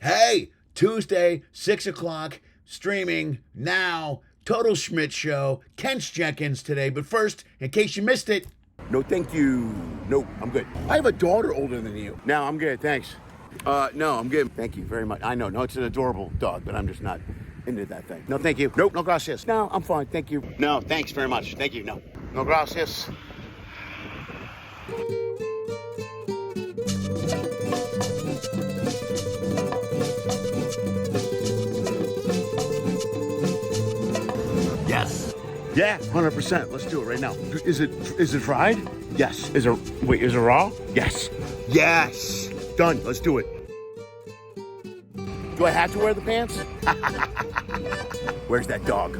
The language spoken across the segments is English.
Hey, Tuesday, 6 o'clock, streaming now. Total Schmidt Show. Kent Jenkins today. But first, in case you missed it. No, thank you. No, I'm good. I have a daughter older than you. No, I'm good. Thanks. No, I'm good. Thank you very much. I know. No, it's an adorable dog, but I'm just not into that thing. No, thank you. Nope, no gracias. No, I'm fine. Thank you. No, thanks very much. Thank you. No. No gracias. Yes. Yeah, 100%. Let's do it right now. Is it fried? Yes. Is it raw? Yes. Yes. Done. Let's do it. Do I have to wear the pants? Where's that dog?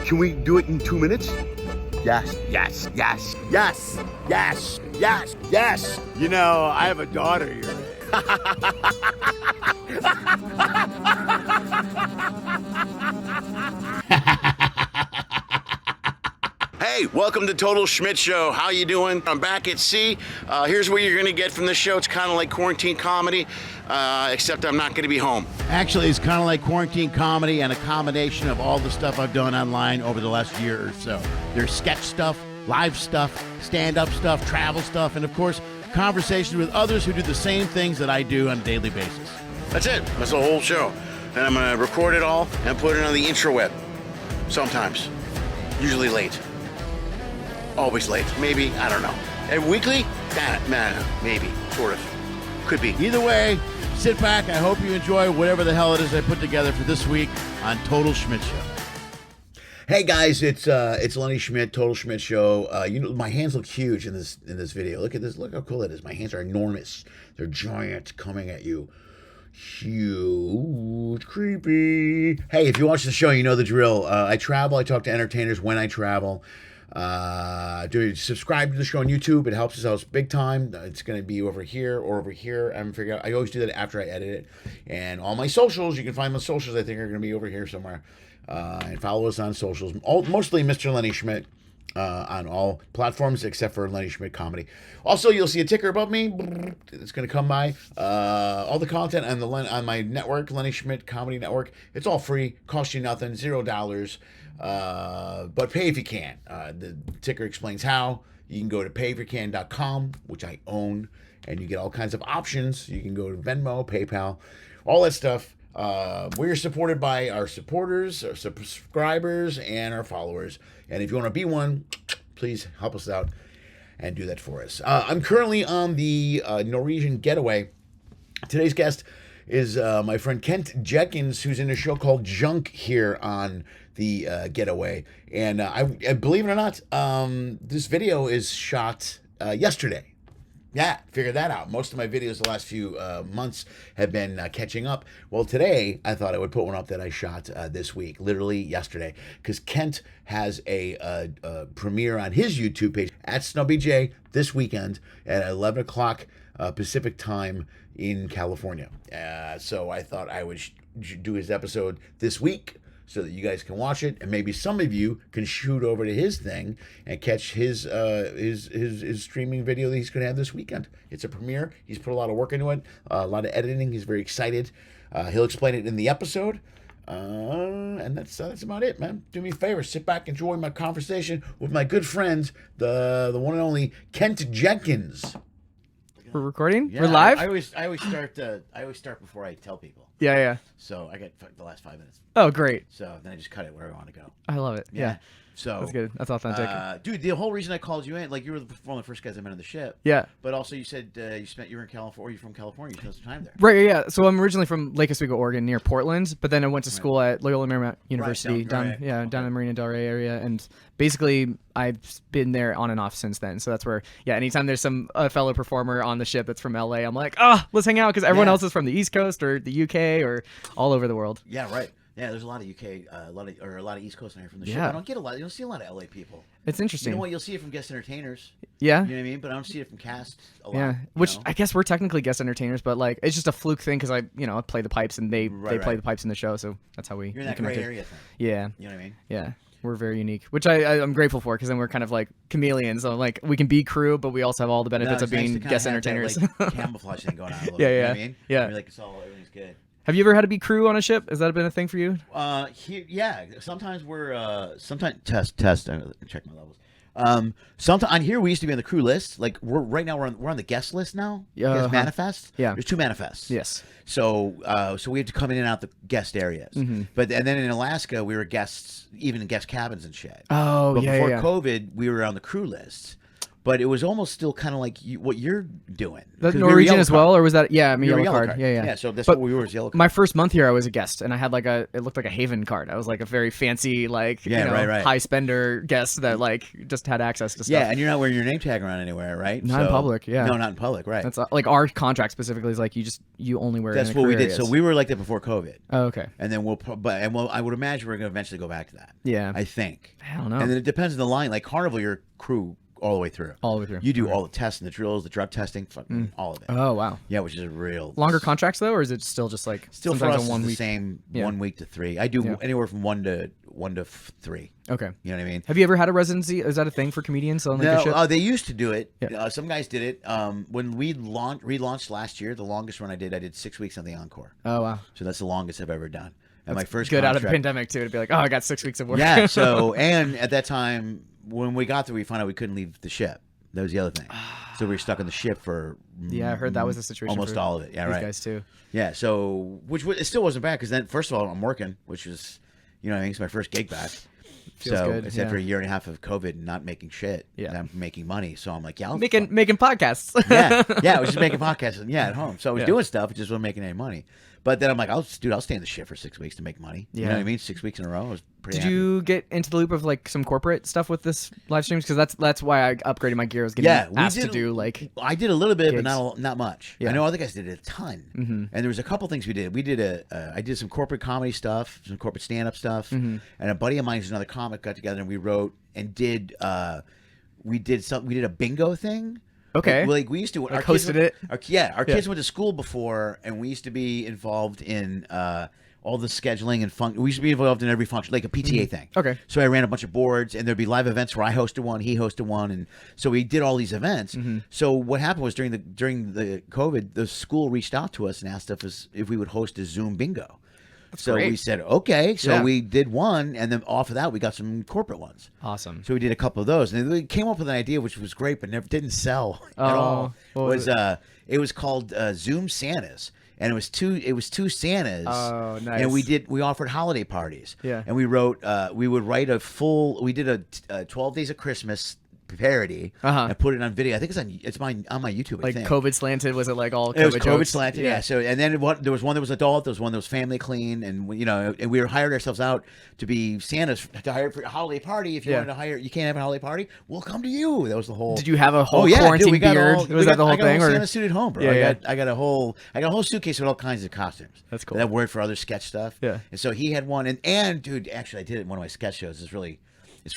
Can we do it in 2 minutes? Yes, yes, yes, yes, yes, yes, yes. You know, I have a daughter here. Hey, welcome to Total Schmidt Show. How you doing? I'm back at sea. Here's what you're gonna get from this show. It's kind of like quarantine comedy, except I'm not gonna be home. Actually, it's kind of like quarantine comedy and a combination of all the stuff I've done online over the last year or so. There's sketch stuff, live stuff, stand-up stuff, travel stuff, and of course, conversations with others who do the same things that I do on a daily basis. That's it. That's the whole show. And I'm gonna record it all and put it on the intraweb. Sometimes. Usually late. Always late. Maybe. I don't know. And weekly? Nah, maybe. Sort of. Could be. Either way, sit back. I hope you enjoy whatever the hell it is I put together for this week on Total Schmidt Show. Hey guys, it's Lenny Schmidt, Total Schmidt Show. You know, my hands look huge in this video. Look at this. Look how cool it is. My hands are enormous. They're giant, coming at you. Huge, creepy. Hey, if you watch the show, you know the drill. I travel. I talk to entertainers when I travel. Subscribe to the show on YouTube. It helps us out big time. It's going to be over here or over here. I haven't figured out. I always do that after I edit it. And all my socials, you can find my socials, I think, are going to be over here somewhere. And follow us on socials. Mostly Mr. Lenny Schmidt on all platforms except for Lenny Schmidt Comedy. Also, you'll see a ticker above me. It's going to come by. All the content on my network, Lenny Schmidt Comedy Network. It's all free. Costs you nothing. $0. But pay if you can. The ticker explains how. You can go to PAYIFUCAN.com, which I own, and you get all kinds of options. You can go to Venmo, PayPal, all that stuff. We're supported by our supporters, our subscribers, and our followers. And if you want to be one, please help us out and do that for us. I'm currently on the Norwegian getaway. Today's guest is my friend Kent Jenkins, who's in a show called Junk here on the getaway. And I believe it or not, this video is shot yesterday. Yeah, figured that out. Most of my videos the last few months have been catching up. Well, today I thought I would put one up that I shot this week, literally yesterday, because Kent has a premiere on his YouTube page at SnubbyJ this weekend at 11 o'clock Pacific time in California. So I thought I would do his episode this week, so that you guys can watch it, and maybe some of you can shoot over to his thing and catch his streaming video that he's going to have this weekend. It's a premiere. He's put a lot of work into it, a lot of editing. He's very excited. He'll explain it in the episode, and that's about it, man. Do me a favor, sit back, enjoy my conversation with my good friend, the one and only Kent Jenkins. We're recording? Yeah, We're live? I always start before I tell people. Yeah. So I got the last 5 minutes. Oh, great. So then I just cut it where I want to go. I love it. Yeah. So That's good. That's authentic. Dude, the whole reason I called you in, like you were one of the first guys I met on the ship. Yeah. But also you said you were in California. Or you're from California. You spent some time there. Right, yeah. So I'm originally from Lake Oswego, Oregon, near Portland, but then I went to school at Loyola Marymount University down in the Marina Del Rey area, and basically I've been there on and off since then. So that's where, anytime there's some fellow performer on the ship that's from LA, I'm like, let's hang out, because everyone else is from the East Coast or the UK or all over the world. Yeah, right. Yeah, there's a lot of UK, a lot of East Coast in here from the show. I don't get a lot. You don't see a lot of LA people. It's interesting. You know what? You'll see it from guest entertainers. Yeah. You know what I mean? But I don't see it from cast a lot. Yeah. Which I guess we're technically guest entertainers, but like it's just a fluke thing because I play the pipes and they play the pipes in the show, so that's how we You're in that connected. gray area thing. Yeah. You know what I mean? Yeah. We're very unique, which I'm grateful for, because then we're kind of like chameleons. So like we can be crew, but we also have all the benefits of being guest entertainers. Like, camouflage thing going on a little Yeah, bit. yeah. You know what I mean? Yeah. I mean, like everything's good. Have you ever had to be crew on a ship? Has that been a thing for you? Yeah. Sometimes we're sometimes test. I'm gonna check my levels. Sometimes on here we used to be on the crew list. Like we're on the guest list now. Guest manifest. Yeah. There's 2 manifests. Yes. So we have to come in and out the guest areas. But and then in Alaska we were guests, even in guest cabins and shit. Oh, but yeah, before yeah. COVID we were on the crew list. But it was almost still kind of like what you're doing. The 'Cause we were Norwegian yellow as card. well, or was that? Yeah, I mean, We were yellow card. Yeah. Yeah, so that's But what we were, was yellow card. my first month here, I was a guest, and I had it looked like a Haven card. I was like a very fancy, like, right. high spender guest that like just had access to stuff. Yeah, and you're not wearing your name tag around anywhere, right? Not in public, yeah. No, not in public, right. That's like our contract specifically is like you only wear. That's it in what we crew did. areas. So we were like that before COVID. Oh, okay. And then I would imagine we're going to eventually go back to that. Yeah. I think. I don't know. And then it depends on the line. Like Carnival, you're crew all the way through. All the way through. You do all the tests and the drills, the drug testing, fucking all of it. Oh wow. Yeah, which is a real Longer contracts though, or is it still just like Still for sometimes us, on 1 it's the week? same Yeah. 1 week to 3. I do Yeah. anywhere from 1 to 3. Okay. You know what I mean? Have you ever had a residency? Is that a thing for comedians on like a ship? No, they used to do it. Yeah. Some guys did it. When we relaunched last year, the longest run I did 6 weeks on the Encore. Oh wow. So that's the longest I've ever done. And my first Good out of the contract- pandemic too to be like, oh, I got 6 weeks of work. Yeah. So and at that time, when we got there, we found out we couldn't leave the ship. That was the other thing. So we were stuck on the ship for Yeah, I heard that was the situation. almost for all of it. Yeah, these right. guys too. Yeah. So it still wasn't bad because then first of all I'm working, which was what I mean, it's my first gig back. Feels so good, it's yeah. after a year and a half of COVID and not making shit. Yeah. And I'm making money, so I'm like, yeah, I'll Making podcasts. yeah, I was just making podcasts and at home. So I was Yeah. doing stuff, just wasn't making any money. But then I'm like, I'll stay in the shit for 6 weeks to make money. You know Yeah. what I mean? 6 weeks in a row. I was pretty Did happy. you get into the loop of like some corporate stuff with this live streams? Because that's why I upgraded my gear. I was getting Yeah, we asked to did- do like I did a little bit, gigs. but not much. Yeah. I know other guys did a ton. And there was a couple things we did. We did I did some corporate comedy stuff, some corporate stand-up stuff, and a buddy of mine who's another comic got together and we wrote and did we did a bingo thing. Okay. Like we used to Like hosted it? Our kids went to school before, and we used to be involved in all the scheduling and we used to be involved in every function, like a PTA thing. Okay. So I ran a bunch of boards, and there'd be live events where I hosted one, he hosted one, and so we did all these events. So what happened was during the COVID, the school reached out to us and asked us if we would host a Zoom bingo. So great. we said okay. So Yeah. we did one, and then off of that, we got some corporate ones. awesome. So we did a couple of those, and we came up with an idea which was great, but didn't sell at Oh, all. what was It was called Zoom Santas, and it was two Santas. Oh, nice. And we offered holiday parties. Yeah. And we would write we did a 12 Days of Christmas parody and put it on video. I think it's on my YouTube. Like I think. COVID slanted, was it like all COVID It was COVID jokes? slanted, yeah. So and then there was one that was adult, there was one that was family clean, and and we hired ourselves out to be Santas to hire for a holiday party. If you Yeah. wanted to hire, you can't have a holiday party. We'll come to you. That was the whole. Did you have a whole dude, quarantine we got beard? all- Was that the whole I got thing? A whole Or Santa suit at home, bro. Yeah, I got a whole suitcase with all kinds of costumes. That's cool. That I've worn for other sketch stuff. Yeah. And so he had one, and dude, actually, I did it in one of my sketch shows. It's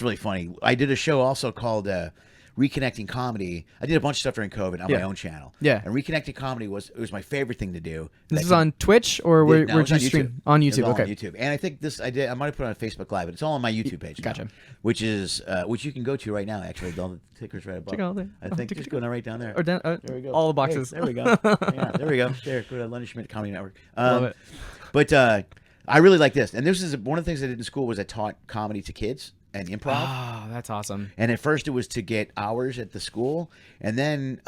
really funny. I did a show also called Reconnecting Comedy. I did a bunch of stuff during COVID on my own channel. Yeah. And Reconnecting Comedy was my favorite thing to do. this is on Twitch or where No, it's did on you stream? YouTube. On It's YouTube. all Okay. on YouTube. And I think I might have put it on Facebook Live, but it's all on my YouTube page. Gotcha. Now, which you can go to right now. Actually, all the tickers right above. Check it out there. I think just go right down there. Or down, There we go. all the boxes. There we go. Yeah, there we go. There, go to Lenny Schmidt Comedy Network. Love it. But I really like this. And this is one of the things I did in school was I taught comedy to kids and improv. Oh, that's awesome. And at first it was to get hours at the school, and then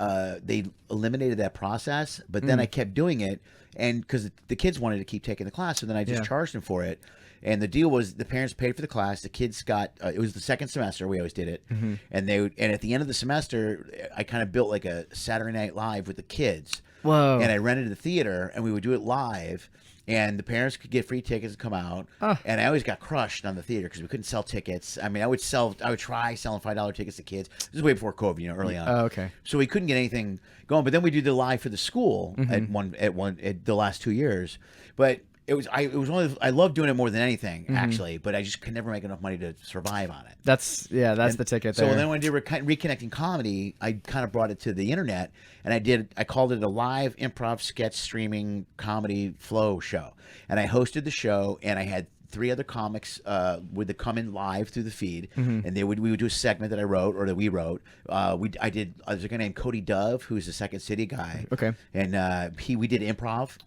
they eliminated that process. But then I kept doing it, and because the kids wanted to keep taking the class, so then I just charged them for it. And the deal was the parents paid for the class. The kids got it was the second semester we always did it, and at the end of the semester I kind of built like a Saturday Night Live with the kids. Whoa. And I rented a theater, and we would do it live. And the parents could get free tickets to come out. And I always got crushed on the theater because we couldn't sell tickets. I mean, I would try selling $5 tickets to kids. This is way before COVID, early on. Oh, okay. So we couldn't get anything going. But then we do the live for the school at the last 2 years. But I love doing it more than anything, actually. But I just could never make enough money to survive on it. That's the ticket there. So then when I did Reconnecting Comedy, I kind of brought it to the internet, and I called it a live improv sketch streaming comedy flow show. And I hosted the show, and I had 3 other comics would come in live through the feed, and we would do a segment that I wrote or that we wrote. There's a guy named Cody Dove, who's the Second City guy. Okay. And we did improv.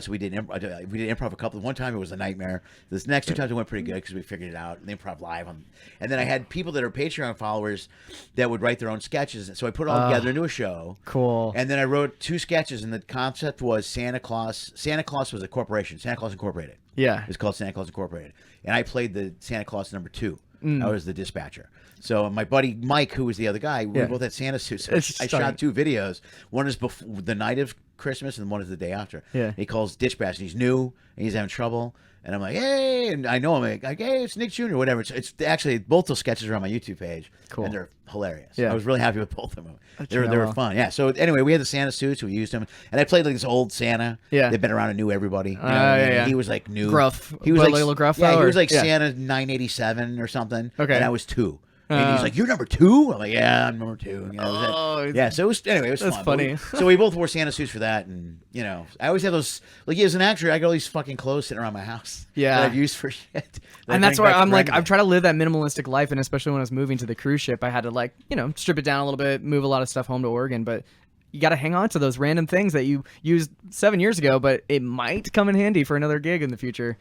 So we did improv one time it was a nightmare. This next 2 times it went pretty good because we figured it out. The improv live and then I had people that are Patreon followers that would write their own sketches. So I put it all together into a show. Cool. And then I wrote 2 sketches, and the concept was Santa Claus. Santa Claus was a corporation, Santa Claus Incorporated. Yeah. It's called Santa Claus Incorporated. And I played the Santa Claus number 2. I was the dispatcher. So my buddy Mike, who was the other guy, we both had Santa suits. So I shot 2 videos. One is before the night of Christmas, and one is the day after. Yeah. And he calls dispatch, and he's new, and he's having trouble. And I'm like, hey, and I know him, like, hey, it's Nick Jr., whatever. It's actually, both those sketches are on my YouTube page. Cool. And they're hilarious. Yeah. I was really happy with both of them. They were fun. Yeah. So anyway, we had the Santa suits, we used them. And I played like this old Santa. Yeah. They've been around and knew everybody. You know, yeah. He was like new. Gruff. He was But like, a little gruff, yeah, though, he was or- like yeah. Santa 987 or something. Okay. And I was 2. And he's like, you're number 2? I'm like, yeah, I'm number 2. You know, yeah, so it was, anyway, it was That's fun. funny. So we both wore Santa suits for that. And, you know, I always have those, like, as an actor, I got all these fucking clothes sitting around my house. Yeah. That I've used for shit. And that's where I'm like, I'm trying to live that minimalistic life. And especially when I was moving to the cruise ship, I had to, like, you know, strip it down a little bit, move a lot of stuff home to Oregon. But you got to hang on to those random things that you used 7 years ago, but it might come in handy for another gig in the future.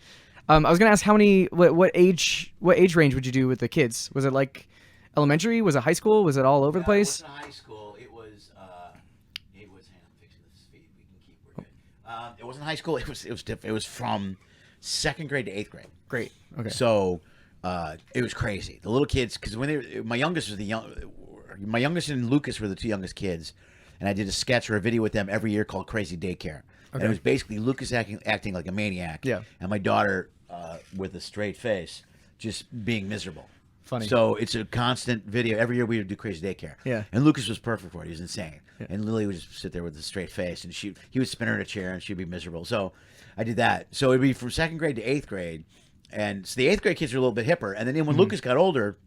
I was going to ask what age range would you do with the kids? Was it like elementary? Was it high school? Was it all over the place? It wasn't high school. It was, hang on, fixing this feed. We can keep, we're good. It wasn't high school. It was from 2nd grade to 8th grade. Great. Okay. So, it was crazy. The little kids, because my youngest and Lucas were the 2 youngest kids. And I did a sketch or a video with them every year called Crazy Daycare. And it was basically Lucas acting like a maniac. Yeah. And my daughter, with a straight face, just being miserable. Funny. So it's a constant video. Every year we would do Crazy Daycare. Yeah. And Lucas was perfect for it. He was insane. Yeah. And Lily would just sit there with a straight face, and he would spin her in a chair, and she'd be miserable. So I did that. So it'd be from 2nd grade to 8th grade. And so the 8th grade kids are a little bit hipper. And then when Lucas got older,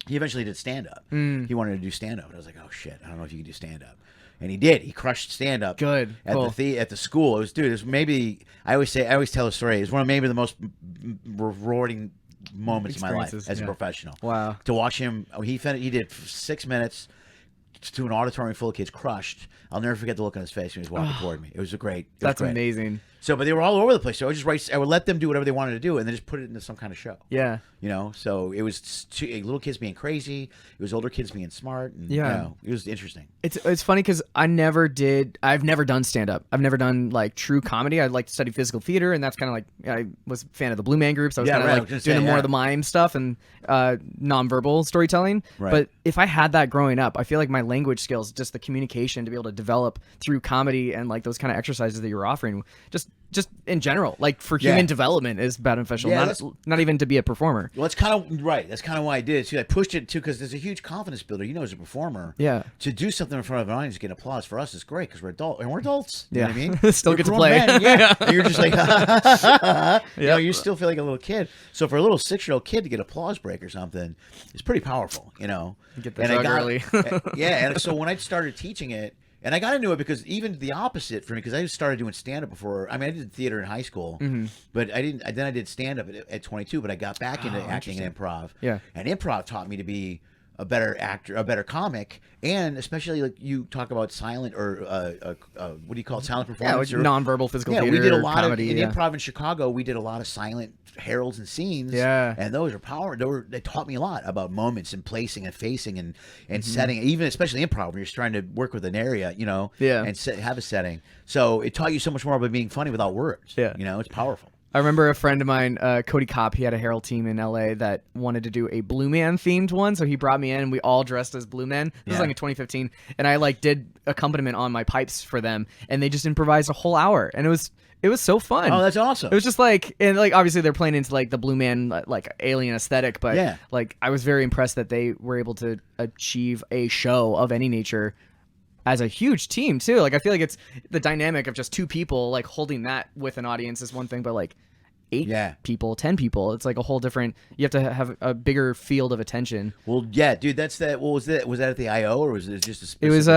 he eventually did stand-up. He wanted to do stand-up. And I was like, oh, shit, I don't know if you can do stand-up. And he did. He crushed stand-up. Good. At Cool. at the school. It was maybe, I always tell a story. It was one of maybe the most rewarding moments in my life as a professional. Wow. To watch him, he did 6 minutes to an auditorium full of kids, crushed. I'll never forget the look on his face when he was walking toward me. It was great. That's amazing. So, but they were all over the place. So I would let them do whatever they wanted to do, and then just put it into some kind of show. Yeah. You know, so it was little kids being crazy. It was older kids being smart. And, Yeah. You know, it was interesting. It's funny because I've never done stand-up. I've never done like true comedy. I like to study physical theater, and that's kind of like, I was a fan of the Blue Man Group, so I was kind of like doing more of the mime stuff and nonverbal storytelling. Right. But if I had that growing up, I feel like my language skills, just the communication to be able to develop through comedy and like those kind of exercises that you're offering, just in general, like for human development is beneficial, not even to be a performer. Well, that's kind of right. That's kind of why I did it too. I pushed it too because there's a huge confidence builder. You know, as a performer, to do something in front of an audience, get applause for us is great because we're adults. You know what I mean? Still We're get to grown play. men, and you're just like, you know, you still feel like a little kid. So for a little 6-year-old kid to get applause break or something, it's pretty powerful. You know, Get the drug early. And so when I started teaching it. And I got into it because even the opposite for me, because I started doing stand-up before. I mean, I did theater in high school, but I didn't. Then I did stand-up at 22, but I got back into acting and improv. Yeah. And improv taught me to be a better actor, a better comic, and especially like you talk about silent or what do you call it, silent performance? Like nonverbal physical theater. We did a lot comedy, in improv in Chicago. We did a lot of silent heralds and scenes. Yeah. And those are they taught me a lot about moments and placing and facing and setting, even especially improv when you're trying to work with an area, you know, and have a setting. So it taught you so much more about being funny without words. Yeah. You know, it's powerful. I remember a friend of mine, Cody Kopp, he had a Herald team in LA that wanted to do a Blue Man themed one. So he brought me in and we all dressed as Blue Men. This was like in 2015. And I like did accompaniment on my pipes for them. And they just improvised a whole hour. And it was so fun. Oh, that's awesome. It was just like, and like obviously they're playing into like the Blue Man, like alien aesthetic. But like I was very impressed that they were able to achieve a show of any nature as a huge team too. Like I feel like it's the dynamic of just 2 people like holding that with an audience is one thing, but like 8 people, 10 people, it's like a whole different, you have to have a bigger field of attention. Well, yeah, dude, that's that. What was that? Was that at the IO or was it just a specific? It was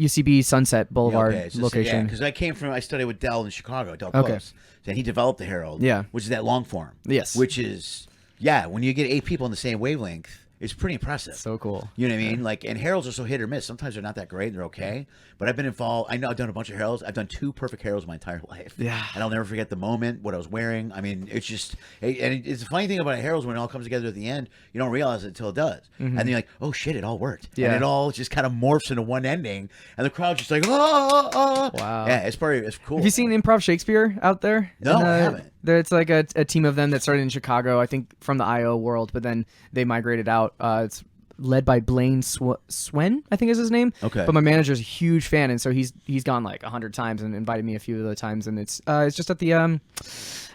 UCB Sunset Boulevard location. Because I studied with Del in Chicago, Del Okay. Close. And he developed the Herald, Yeah. which is that long form. Yes. Which is, when you get 8 people on the same wavelength, it's pretty impressive. So cool. You know what I mean? Like, and Heralds are so hit or miss. Sometimes they're not that great and they're okay. But I've been involved. I know I've done a bunch of Heralds. I've done 2 perfect Heralds my entire life. Yeah. And I'll never forget the moment, what I was wearing. I mean, it's just, and it's the funny thing about a Heralds when it all comes together at the end, you don't realize it until it does. And then you're like, oh shit, it all worked. Yeah. And it all just kind of morphs into one ending. And the crowd's just like, oh. Wow. Yeah, it's cool. Have you seen Improv Shakespeare out there? No, I haven't. It's like a team of them that started in Chicago, I think from the IO world, but then they migrated out. It's led by Blaine Swen, I think is his name. Okay. But my manager's a huge fan, and so he's gone like 100 times and invited me a few of the times, and it's just at the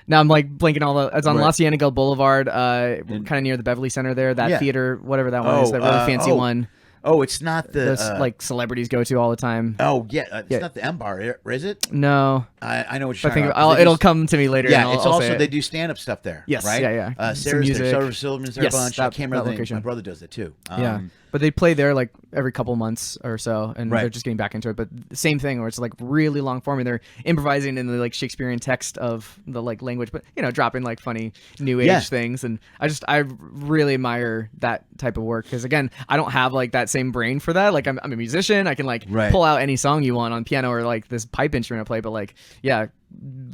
now I'm like blanking all the. It's on La Cienega Boulevard, kind of near the Beverly Center there. That theater, whatever that one is, that really fancy one. Oh, it's not Those like celebrities go to all the time. Oh yeah, it's not the M Bar, is it? No. I know what you're I talking think about. it'll come to me later. Yeah, and it's I'll also say they it. do stand up stuff there. Yes, right? yeah. Sarah's there, music. Sarah Silverman's there Yes, a bunch. I that can't remember the name. location. My brother does it too. Yeah, but they play there like every couple months or so, and they're just getting back into it. But the same thing, where it's like really long form, and they're improvising in the like Shakespearean text of the like language, but dropping like funny new age things. And I really admire that type of work because again, I don't have like that same brain for that. Like I'm a musician, I can like pull out any song you want on piano or like this pipe instrument I play, but like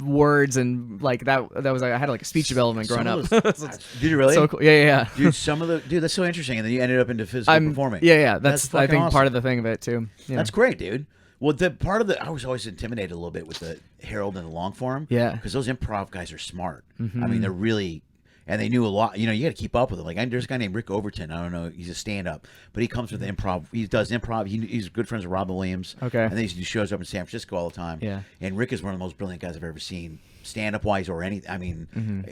words and like that was like I had like a speech development growing up. Did you really? So cool. Yeah. Dude, that's so interesting. And then you ended up into physical performing. Yeah. That's I think awesome. part of the thing of it too. Yeah. That's great, dude. Well, I was always intimidated a little bit with the Herald and the long form. Yeah. Because those improv guys are smart. I mean, they're really. And they knew a lot. You got to keep up with them. Like, there's a guy named Rick Overton. I don't know. He's a stand-up. But he comes with improv. He does improv. He's good friends with Robin Williams. Okay. And then he shows up in San Francisco all the time. Yeah. And Rick is one of the most brilliant guys I've ever seen, stand-up-wise or anything. I mean,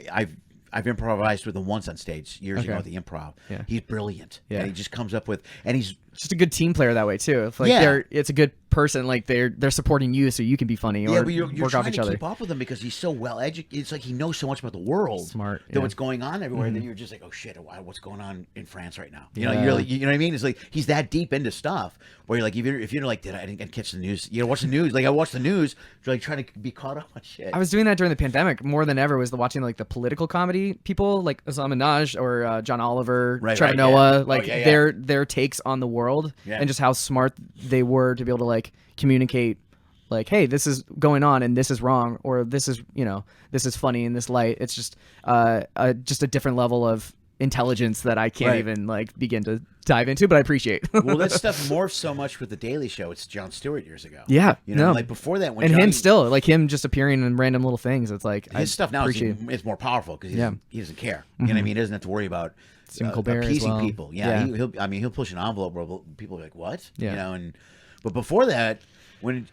I've improvised with him once on stage years ago at the improv. Yeah. He's brilliant. Yeah. And he just comes up with, and he's just a good team player that way too. If like it's a good person, like they're supporting you so you can be funny or but you're work trying off each to other. keep up with him because he's so well educated. It's like he knows so much about the world, Smart, that what's going on everywhere. That you're just like, oh shit, what's going on in France right now? You know, Yeah. you're like, you know what I mean? It's like he's that deep into stuff where you're like, if you're like, I didn't catch the news? Watch the news. Like I watch the news, you're like trying to be caught up on shit. I was doing that during the pandemic more than ever. Was watching like the political comedy people like Azam Minaj or John Oliver, Trevor Noah, like their takes on the world and just how smart they were to be able to like communicate. Like, hey, this is going on and this is wrong, or this is this is funny in this light. It's just just a different level of intelligence that I can't even like begin to dive into, but I appreciate. Well, that stuff morphed so much with the Daily Show. It's Jon Stewart years ago. Yeah, like before that, when him still like him just appearing in random little things. It's like his stuff now is more powerful because he doesn't care. You know what I mean? He doesn't have to worry about appeasing people. He'll push an envelope where people are like, what? Yeah. But before that, when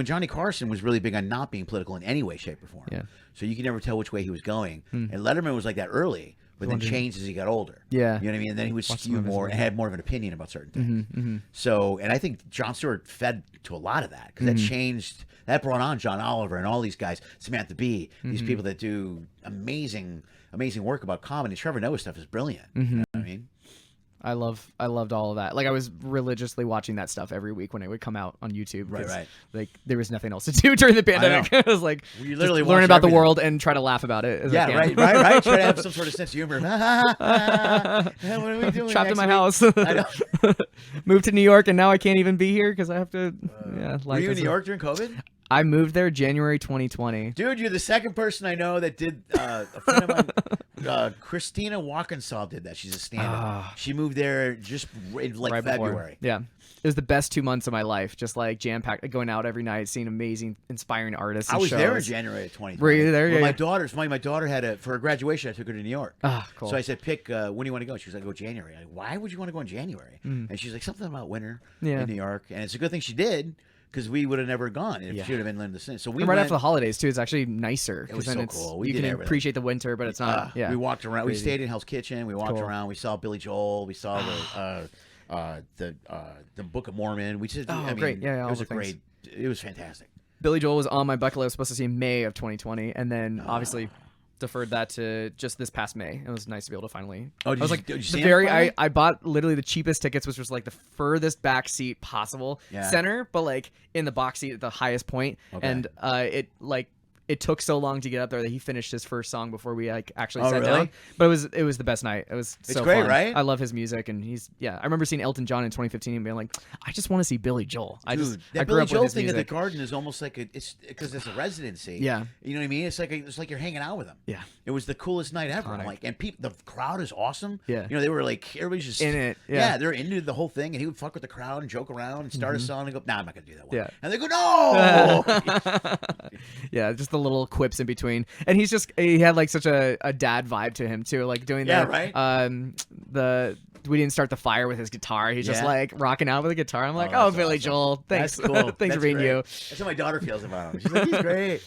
Johnny Carson was really big on not being political in any way, shape, or form. Yeah. So you could never tell which way he was going. And Letterman was like that early, but then changed as he got older. Yeah. You know what I mean? And then he would skew more and had more of an opinion about certain things. So, and I think Jon Stewart fed to a lot of that because that changed. That brought on John Oliver and all these guys, Samantha Bee, these people that do amazing work about comedy. Trevor Noah stuff is brilliant. You know what I mean? I loved all of that. Like I was religiously watching that stuff every week when it would come out on YouTube. Right. Like there was nothing else to do during the pandemic. I was like, you literally learn about the world and try to laugh about it. As I can. Right. Try to have some sort of sense of humor. What are we doing? Trapped in my week? house. I know. Moved to New York and now I can't even be here because I have to. Were you in New York during COVID? I moved there January 2020. Dude, you're the second person I know that did. A friend of mine, Christina Walkinshaw, did that. She's a stand-up. She moved there just in like February. Yeah. It was the best 2 months of my life. Just like jam-packed, going out every night, seeing amazing, inspiring artists. I was shows. there in January of 2020. Were you there? Well, Yeah. my daughter's funny. My daughter had for her graduation. I took her to New York. Cool. So I said, pick when do you want to go? She was like, go January. I'm like, why would you want to go in January? And she's like, something about winter in New York. And it's a good thing she did. Because we would have never gone if she would have been in the same. So we right after the holidays too. It's actually nicer. It was then so it's, cool. You can appreciate the winter, but it's not. We walked around. Crazy. We stayed in Hell's Kitchen. We walked around. We saw Billy Joel. We saw the Book of Mormon. We just. Great. Yeah, it was great. It was fantastic. Billy Joel was on my bucket list. I was supposed to see in May of 2020, and then obviously deferred that to just this past May. It was nice to be able to finally. Oh, I was like, did you the see very. him finally? I bought literally the cheapest tickets, which was like the furthest back seat possible, Yeah. center, but like in the box seat at the highest point, Okay. and it took so long to get up there that he finished his first song before we like actually Oh, sat really? down. But it was the best night. It was so great, fun. right? I love his music, and I remember seeing Elton John in 2015 and being like, I just want to see Billy Joel. I Dude, grew Billy up with Joel his thing at the music. Garden is almost like it's because it's a residency. Yeah. You know what I mean? It's like you're hanging out with him. Yeah. It was the coolest night ever. Iconic. Like, and the crowd is awesome. Yeah. You know, they were like everybody's just In it, yeah. they're into the whole thing, and he would fuck with the crowd and joke around and start a song and go, "Nah, I'm not gonna do that one." Yeah. And they go, "No." Yeah, just the little quips in between, and he had like such a dad vibe to him too, like doing Yeah, the right. we didn't start the fire with his guitar. He's just Yeah. like rocking out with a guitar. I'm like, that's Billy awesome. Joel, thanks, That's cool. thanks That's for being great. you. That's how my daughter feels about him. She's like, "He's great."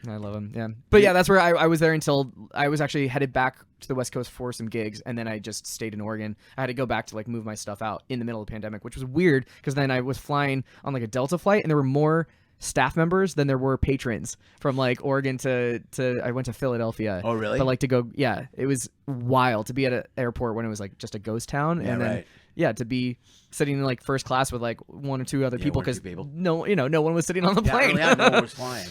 I love him. Yeah, but yeah, that's where I was there until I was actually headed back to the West Coast for some gigs, and then I just stayed in Oregon. I had to go back to like move my stuff out in the middle of the pandemic, which was weird because then I was flying on like a Delta flight, and there were more staff members than there were patrons from like Oregon to I went to Philadelphia. Oh, really? But like to go, yeah, it was wild to be at an airport when it was like just a ghost town, Yeah, and then right. yeah, to be sitting in like first class with like one or two other people one or two because people. no one was sitting on the Yeah, plane. early on, no one was flying.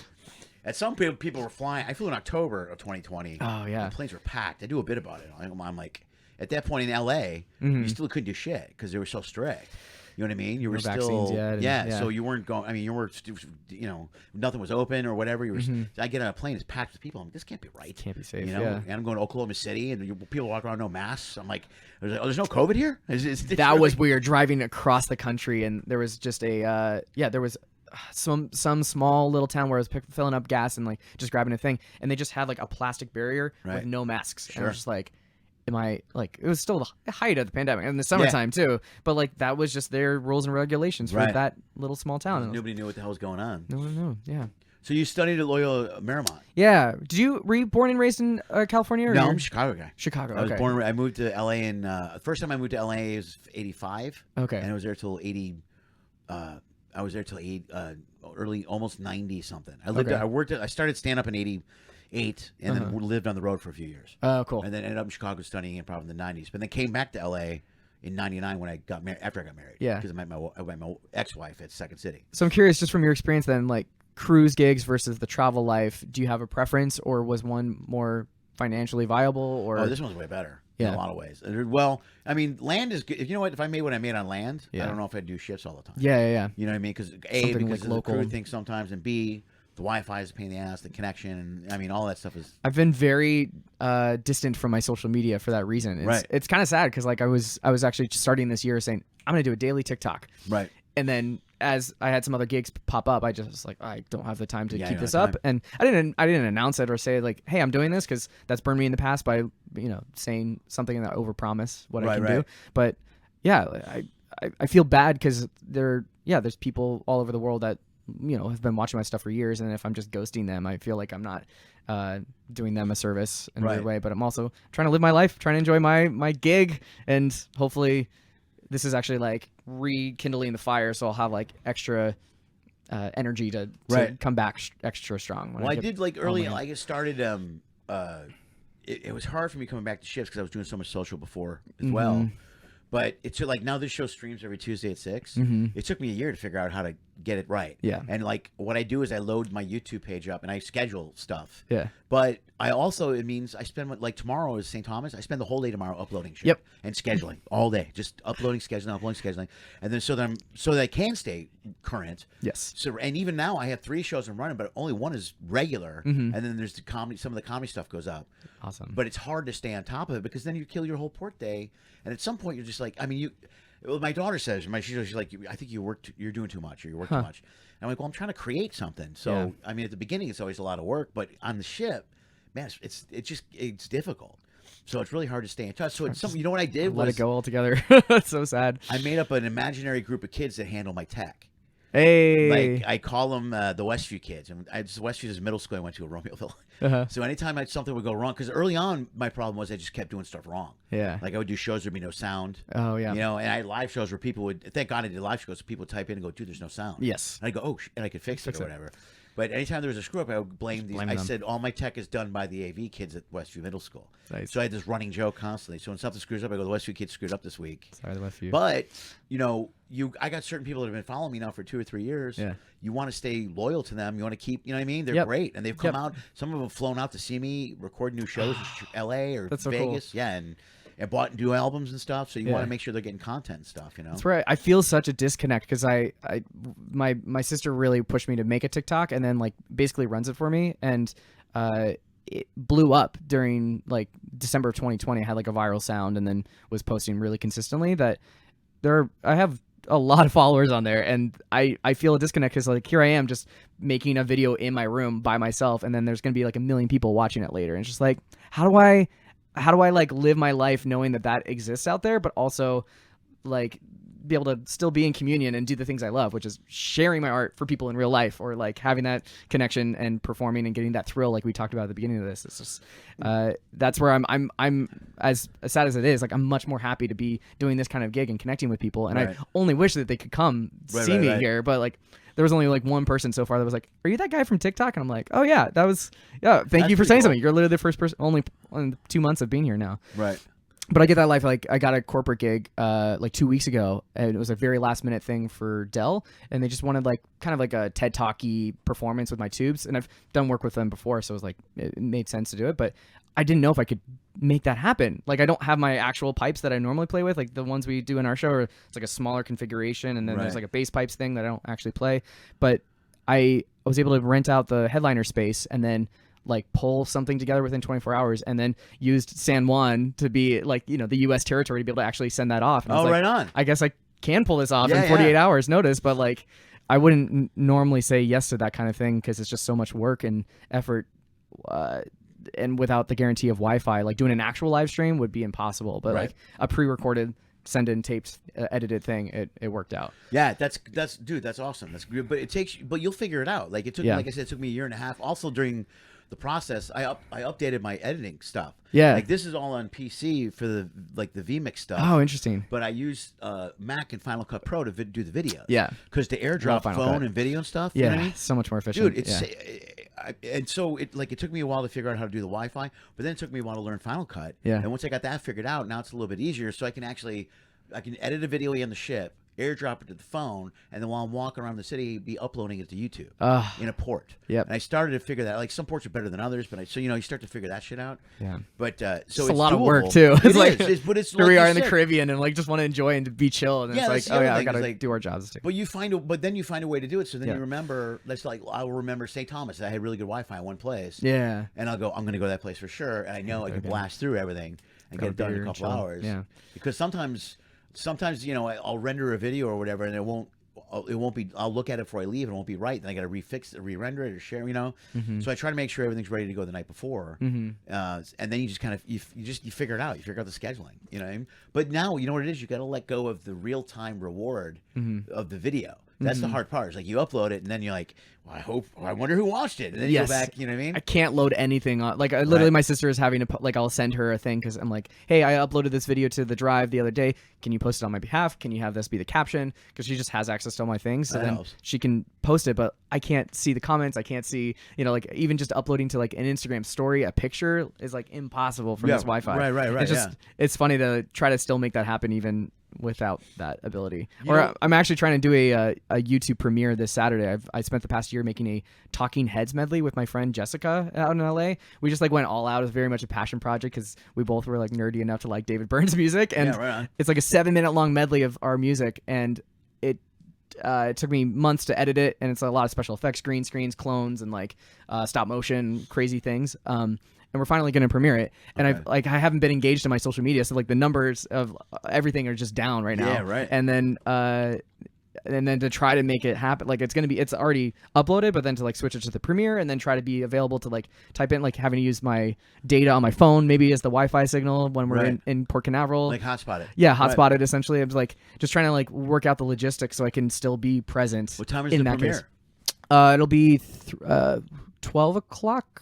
At some people were flying. I flew in October of 2020. Oh, yeah. The planes were packed. I do a bit about it. I'm like, at that point in LA, Mm-hmm. you still couldn't do shit because they were so strict. You know what I mean? You were vaccines still, yet, and- yeah. So you weren't going. I mean, you were, nothing was open or whatever. You were. I get on a plane, it's packed with people. I'm like, this can't be right. Can't be safe, You know? yeah. And I'm going to Oklahoma City, and people walk around no masks. I'm like, there's no COVID here. That was weird driving across the country, and there was just there was some small little town where I was filling up gas and like just grabbing a thing, and they just had like a plastic barrier with Right. no masks. And I Sure. was just like, am I like, it was still the height of the pandemic and the summertime too, but like that was just their rules and regulations for Right. that little small town. And I was Nobody knew what the hell was going on. like, no, yeah. So you studied at Loyola Marymount. Yeah. Were you born and raised in California? Or No, you're- I'm a Chicago guy. Chicago. I was Okay. born. I moved to LA in first time I moved to LA was '85. Okay. and I was there till '80. I was there till early, almost 90 something. I lived. Okay. I worked. I started stand up in '88, and then lived on the road for a few years. Oh, cool. And then ended up in Chicago studying improv in the '90s. But then came back to LA in '99 when I got married. After I got married, Yeah. because I met my ex-wife at Second City. So I'm curious, just from your experience then, like cruise gigs versus the travel life, do you have a preference, or was one more financially viable? Or Oh, this one's way better. In Yeah. a lot of ways. Well, I mean, land is good. You know what? If I made what I made on land, Yeah. I don't know if I'd do shifts all the time. yeah. You know what I mean? Because Something because like of local. the crew thing sometimes, and B, the Wi-Fi is a pain in the ass, the connection, and I mean, all that stuff is. I've been very distant from my social media for that reason. Right. It's kind of sad because like I was actually starting this year saying I'm gonna do a daily TikTok, Right. and then as I had some other gigs pop up, I just was like, I don't have the time to Yeah, keep you this don't have up, and I didn't announce it or say like, hey, I'm doing this, because that's burned me in the past by saying something that overpromise what I can do. But yeah, I feel bad because there's people all over the world that have been watching my stuff for years, and if I'm just ghosting them, I feel like I'm not doing them a service in a weird Right. way. But I'm also trying to live my life, trying to enjoy my gig, and hopefully this is actually like rekindling the fire, so I'll have like extra energy to Right. come back extra strong. When Well, I get did like early. home again. Like it started. It was hard for me coming back to shifts because I was doing so much social before as well. But it's like now this show streams every Tuesday at 6. It took me a year to figure out how to get it right. Yeah. And like what I do is I load my YouTube page up and I schedule stuff. Yeah. But I also, it means I spend like tomorrow is St. Thomas. I spend the whole day tomorrow uploading shit. Yep. And scheduling all day, just uploading, scheduling, and then so that I can stay current. Yes. So and even now I have 3 shows I'm running, but only one is regular, and then there's the comedy. Some of the comedy stuff goes up. Awesome. But it's hard to stay on top of it because then you kill your whole port day, and at some point you're just like, I mean, well, my daughter says, she's like, I think you're doing too much, or you work too much. And I'm like, well, I'm trying to create something. So Yeah. I mean, at the beginning it's always a lot of work, but on the ship, man, it's difficult. So it's really hard to stay in touch. So it's something. You know what I did? Let was it go altogether. It's so sad. I made up an imaginary group of kids that handle my tech. Hey. Like I call them the Westview kids, and Westview is middle school I went to in Romeoville, So anytime something would go wrong, because early on my problem was I just kept doing stuff wrong. Yeah. Like I would do shows, there'd be no sound. Oh yeah. You know, and I had live shows where people would, thank God I did live shows, so people would type in and go, dude, there's no sound. Yes. And I go, oh, and I could fix it or whatever. But anytime there was a screw up, I would blame these. I said all my tech is done by the AV kids at Westview Middle School. Nice. So I had this running joke constantly. So when something screws up, I go, the Westview kids screwed up this week. Sorry, the Westview. But you know, I got certain people that have been following me now for 2 or 3 years. Yeah. You want to stay loyal to them. You want to keep. You know what I mean? They're great, and they've come out. Some of them have flown out to see me record new shows in L.A. or That's so Vegas. cool. Yeah, and bought and do albums and stuff. So you want to make sure they're getting content and stuff. You know. That's right. I feel such a disconnect because my sister really pushed me to make a TikTok and then like basically runs it for me, and it blew up during like December of 2020. I had like a viral sound and then was posting really consistently. That I have a lot of followers on there, and I feel a disconnect because like here I am just making a video in my room by myself, and then there's gonna be like 1 million people watching it later, and it's just like how do I like live my life knowing that exists out there, but also like be able to still be in communion and do the things I love, which is sharing my art for people in real life, or like having that connection and performing and getting that thrill like we talked about at the beginning of this. It's just that's where I'm as sad as it is, like I'm much more happy to be doing this kind of gig and connecting with people, and I only wish that they could come see me here, but like there was only like one person so far that was like, are you that guy from TikTok? And I'm like, oh yeah, thank you for saying something. You're literally the first person, only in 2 months of being here now. Right. But I get that life. Like I got a corporate gig like 2 weeks ago, and it was a very last minute thing for Dell, and they just wanted like kind of like a TED Talky performance with my tubes, and I've done work with them before, so it was like it made sense to do it, but I didn't know if I could make that happen. Like I don't have my actual pipes that I normally play with, like the ones we do in our show, or it's like a smaller configuration, and then there's like a bass pipes thing that I don't actually play. But I was able to rent out the headliner space and then like pull something together within 24 hours, and then used San Juan to be like, you know, the U.S. territory to be able to actually send that off. And I was like, right on. I guess I can pull this off in 48 hours notice, but like I wouldn't normally say yes to that kind of thing because it's just so much work and effort. And without the guarantee of Wi-Fi, like doing an actual live stream would be impossible. But like a pre-recorded, send in taped, edited thing, it worked out. Yeah, that's dude, that's awesome. That's good. But you'll figure it out. Like it took, like I said, it took me 1.5 years. Also during the process, I updated my editing stuff. Yeah, like this is all on PC for the vMix stuff. Oh, interesting. But I use Mac and Final Cut Pro to do the videos. Yeah, because the AirDrop phone and video and stuff. Yeah, you know what I mean? So much more efficient. Dude, and so it took me a while to figure out how to do the Wi-Fi, but then it took me a while to learn Final Cut. Yeah. And once I got that figured out, now it's a little bit easier. So I can edit a video on the ship, airdrop it to the phone, and then while I'm walking around the city, be uploading it to YouTube in a port. Yep. And I started to figure that. Like some ports are better than others, but you start to figure that shit out. Yeah. But so it's a lot doable. Of work too. It's like, but it's here we are in the Caribbean and like just want to enjoy and be chill, and it's like, oh yeah, I gotta do our jobs too. But then you find a way to do it. So then you remember. That's like I'll remember St. Thomas. I had really good Wi-Fi in one place. Yeah. And I'll go. I'm gonna go to that place for sure. And I know I can blast through everything and get it done in a couple hours. Yeah. Because sometimes I'll render a video or whatever, and it won't be. I'll look at it before I leave, and it won't be right. Then I got to re-render it or share. So I try to make sure everything's ready to go the night before, and then you just kind of you figure it out. You figure out the scheduling. You know what I mean? But now you know what it is. You got to let go of the real-time reward of the video. That's the hard part. It's like you upload it, and then you're like, well, I wonder who watched it. And then you go back, you know what I mean? I can't load anything on. Like, literally, my sister is having to, like, I'll send her a thing because I'm like, hey, I uploaded this video to the Drive the other day. Can you post it on my behalf? Can you have this be the caption? Because she just has access to all my things. So then she can post it, but I can't see the comments. I can't see, like, even just uploading to, like, an Instagram story, a picture is, like, impossible from this Wi-Fi. Right. It's funny to try to still make that happen even without that ability. I'm actually trying to do a YouTube premiere this Saturday. I spent the past year making a Talking Heads medley with my friend Jessica out in LA. We just like went all out. It was very much a passion project because we both were like nerdy enough to like David Byrne's music, and it's like a 7-minute long medley of our music, and it took me months to edit it, and it's a lot of special effects, green screens, clones, and like stop motion, crazy things. And we're finally going to premiere it. And I haven't been engaged in my social media, so like the numbers of everything are just down right now. Yeah, right. And then to try to make it happen, like it's already uploaded, but then to like switch it to the Premiere and then try to be available to like type in, like having to use my data on my phone maybe as the Wi-Fi signal when we're in Port Canaveral. Like hotspot it. Yeah, hotspot it essentially. I was like just trying to like work out the logistics so I can still be present. What time is the premiere? It'll be 12 o'clock.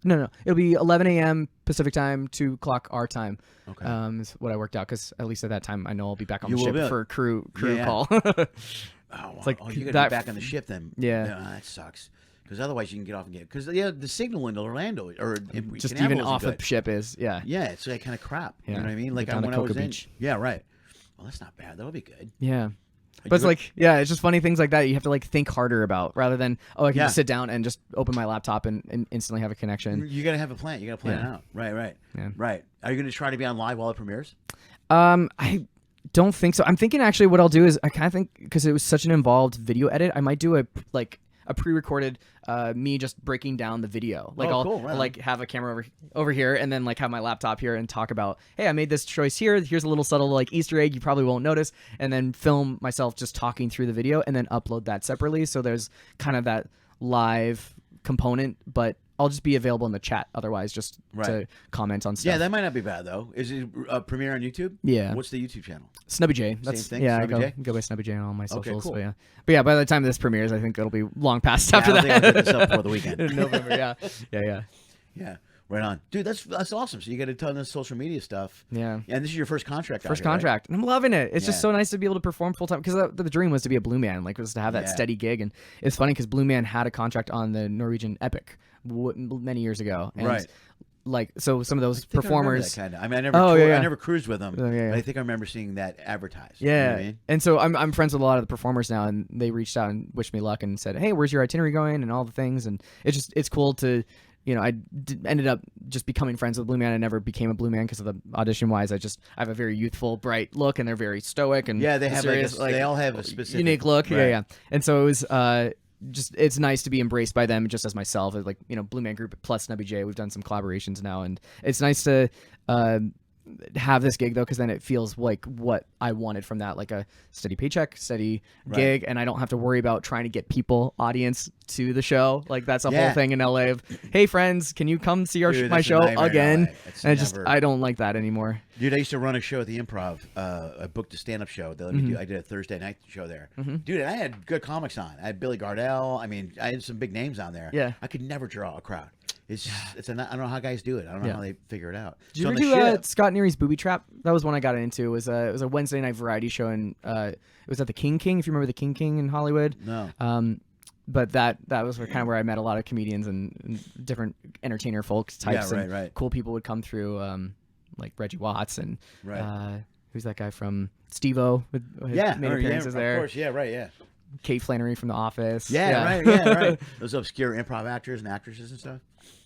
No. It'll be 11 a.m. Pacific time, 2 o'clock our time. Okay. Is what I worked out because at least at that time I know I'll be back on You the will ship be. for a crew Yeah. call. Oh, It's like you got to that- be back on the ship then. Yeah. That sucks. Because otherwise you can get off and get because the signal in Orlando or in Just Canaveral even isn't off good. a ship is yeah. Yeah, it's like kind of crap. You know Yeah. what I mean? Like Down to when I was Cocoa in. Beach. Yeah, right. Well, that's not bad. That'll be good. Yeah. But it's like, yeah, it's just funny things like that you have to like think harder about rather than, I can just sit down and just open my laptop and instantly have a connection. You got to have a plan. You got to plan it out. Right. Yeah. Right. Are you going to try to be on live while it premieres? I don't think so. I'm thinking actually what I'll do is I kind of think because it was such an involved video edit, I might do a pre-recorded me just breaking down the video. Like I'll like have a camera over here and then like have my laptop here and talk about, hey, I made this choice here. Here's a little subtle like Easter egg you probably won't notice, and then film myself just talking through the video and then upload that separately. So there's kind of that live component, but I'll just be available in the chat otherwise just to comment on stuff. Yeah, that might not be bad though. Is it premiere on YouTube? Yeah. What's the YouTube channel? Snubby J. That's Same thing? yeah. Snubby I J? go by Snubby J on all my socials. cool. But yeah. By the time this premieres, I think it'll be long past after I that. think I'll get this up before the weekend. In November. Yeah. Yeah. Right on, dude. That's awesome. So you got a ton of social media stuff. Yeah. And this is your first contract. First out here, contract, and I'm loving it. It's Yeah. just so nice to be able to perform full time because the dream was to be a Blue Man, like was to have that Yeah. steady gig. And it's funny because Blue Man had a contract on the Norwegian Epic many years ago, and Right. like so some of those I think performers. I remember that kinda. I mean, I never. Oh, yeah. I never cruised with them. Yeah. But I think I remember seeing that advertised. Yeah, You know what I mean? and so I'm friends with a lot of the performers now, and they reached out and wished me luck and said, "Hey, where's your itinerary going?" and all the things, and it's cool to, I ended up just becoming friends with Blue Man. I never became a Blue Man because of the audition wise. I have a very youthful, bright look, and they're very stoic and Yeah, they have serious, they all have a specific unique look. Right. Yeah, and so it was just it's nice to be embraced by them just as myself. Like Blue Man Group plus Snubby J. We've done some collaborations now, and it's nice to have this gig though, because then it feels like what I wanted from that, like a steady paycheck, steady gig, and I don't have to worry about trying to get audience to the show. Like that's a whole thing in LA of, hey friends, can you come see my show again? And I don't like that anymore. Dude, I used to run a show at the Improv. I booked a stand-up show. They let me do. I did a Thursday night show there. Dude, and I had good comics on. I had Billy Gardell. I mean, I had some big names on there. Yeah. I could never draw a crowd. I don't know how guys do it. I don't know how they figure it out. Did you ever do Scott Neary's Booby Trap? That was one I got into. It was a Wednesday night variety show, and it was at the King, if you remember the King in Hollywood. No. But that was kind of where I met a lot of comedians and different entertainer folks types. Yeah, and right. Cool people would come through, like Reggie Watts and who's that guy from Steve-O? Made appearances there. Of course, yeah, right, yeah. Kate Flannery from The Office. Right. Those obscure improv actors and actresses and stuff.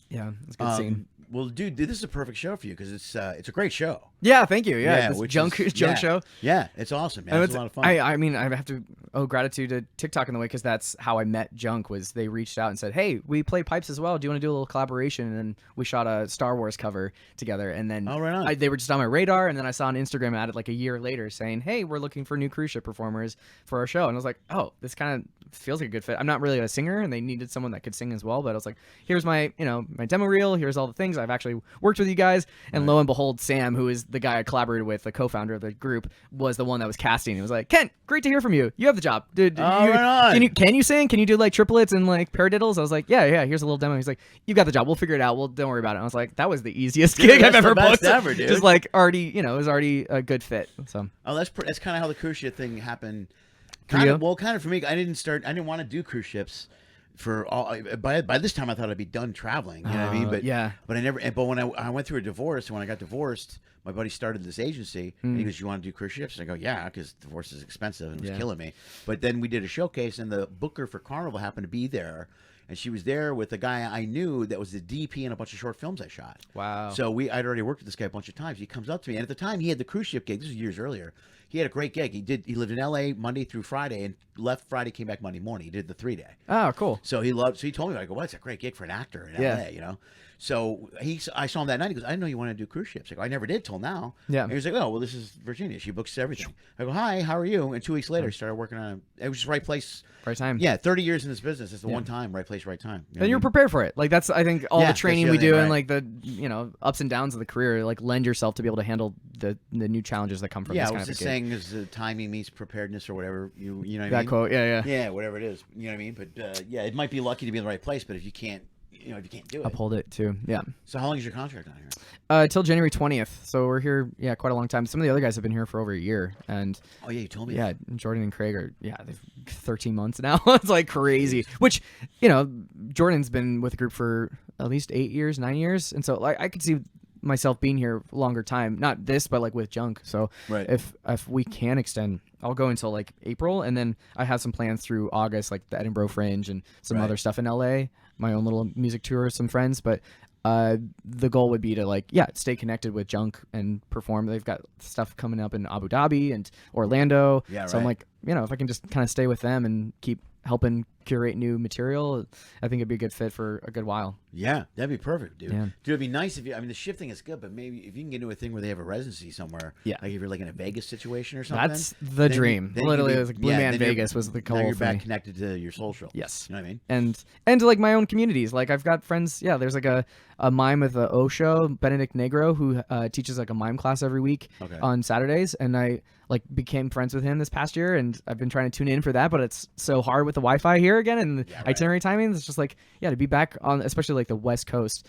Yeah, it's a good scene. Well, dude, this is a perfect show for you because it's a great show. Yeah, thank you. Yeah, this which junk show. Yeah, it's awesome, man. It's a lot of fun. I mean, I have to owe gratitude to TikTok in the way because that's how I met Junk. Was they reached out and said, "Hey, we play pipes as well. Do you want to do a little collaboration?" And we shot a Star Wars cover together. And then they were just on my radar. And then I saw on Instagram at it like a year later saying, "Hey, we're looking for new cruise ship performers for our show." And I was like, "Oh, this kind of feels like a good fit." I'm not really a singer, and they needed someone that could sing as well. But I was like, "Here's my my demo reel. Here's all the things I've actually worked with you guys." And lo and behold, Sam, who is the guy I collaborated with, the co-founder of the group, was the one that was casting. It was like, "Kent, great to hear from you. You have the job, dude. Can you sing? Can you do like triplets and like paradiddles?" I was like, yeah. Here's a little demo. He's like, "You got the job. We'll figure it out. Well, don't worry about it." And I was like, that was the easiest gig I've ever booked. Ever, dude. Just like already, it was already a good fit. So that's kind of how the cruise ship thing happened. Kind of for me. I didn't want to do cruise ships. For all by this time I thought I'd be done traveling, you know what I mean? But I never. But when I went through a divorce, and when I got divorced, my buddy started this agency, and he goes, "You want to do cruise ships?" And I go, "Yeah," because divorce is expensive and it was killing me. But then we did a showcase, and the booker for Carnival happened to be there, and she was there with a guy I knew that was the DP in a bunch of short films I shot. Wow. So I'd already worked with this guy a bunch of times. He comes up to me, and at the time he had the cruise ship gig. This was years earlier. He had a great gig. He lived in LA Monday through Friday and left Friday, came back Monday morning. He did the 3-day. Oh, cool. So he told me, I go, "Well, it's a great gig for an actor in LA, So I saw him that night. He goes, "I didn't know you wanted to do cruise ships." I go, "I never did till now." Yeah. And he was like, "Oh, well, this is Virginia. She books everything." I go, "Hi, how are you?" And 2 weeks later, he started working on it. Was just right place. Right time. Yeah, 30 years in this business. It's the one time, right place, right time. And you're prepared for it. Like that's, I think, all the training we do right. and like the ups and downs of the career, like lend yourself to be able to handle the new challenges that come from this kind of a gig. Saying is the timing meets preparedness or whatever. You know what I mean? That quote, yeah. Yeah, whatever it is. You know what I mean? But it might be lucky to be in the right place, but if you can't if you can't do it, uphold it too. Yeah. So how long is your contract on here? Till January 20th. So we're here, quite a long time. Some of the other guys have been here for over a year, and Oh yeah, you told me. yeah, Jordan and Craig are they've 13 months now. It's like crazy. Which Jordan's been with the group for at least 8 years, 9 years, and so like I could see myself being here a longer time. Not this, but like with Junk. So Right. if we can extend, I'll go until like April, and then I have some plans through August, like the Edinburgh Fringe and some Right. other stuff in LA. My own little music tour with some friends, but the goal would be to stay connected with Junk and perform. They've got stuff coming up in Abu Dhabi and Orlando. Yeah, So I'm right. like, if I can just kind of stay with them and keep helping curate new material, I think it'd be a good fit for a good while. Yeah, that'd be perfect, dude. Yeah. Dude, it'd be nice if you. I mean, the shifting is good, but maybe if you can get into a thing where they have a residency somewhere. Yeah. Like if you're like in a Vegas situation or something. That's the dream. Literally, it was like Blue Man then you're- Vegas was the goal Now you're for back me. connected to your social. Yes. You know what I mean? And to like my own communities. Like I've got friends. Yeah, there's like a mime with the O show, Benedict Negro, who teaches like a mime class every week Okay. on Saturdays, and I like became friends with him this past year, and I've been trying to tune in for that, but it's so hard with the Wi-Fi here again and the itinerary timing. It's just like to be back on, especially like the West Coast,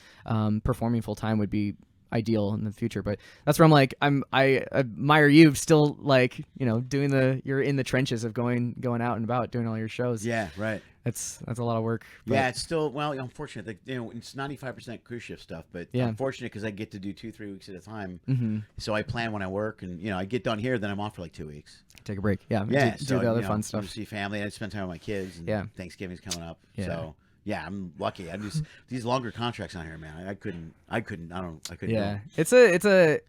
performing full time would be ideal in the future. But that's where I'm like I admire you still like doing you're in the trenches of going out and about doing all your shows. Yeah, right. That's a lot of work. But Yeah, it's still unfortunate. Like, it's 95% cruise ship stuff, but Yeah. unfortunate because I get to do 2-3 weeks at a time. Mm-hmm. So I plan when I work, and I get done here, then I'm off for like 2 weeks. Take a break. Yeah. Yeah, Do the other fun To stuff. see family. I spend time with my kids. And Yeah. Thanksgiving's coming up. Yeah. So yeah, I'm lucky. I just these longer contracts on here, man. I couldn't. do Yeah, it.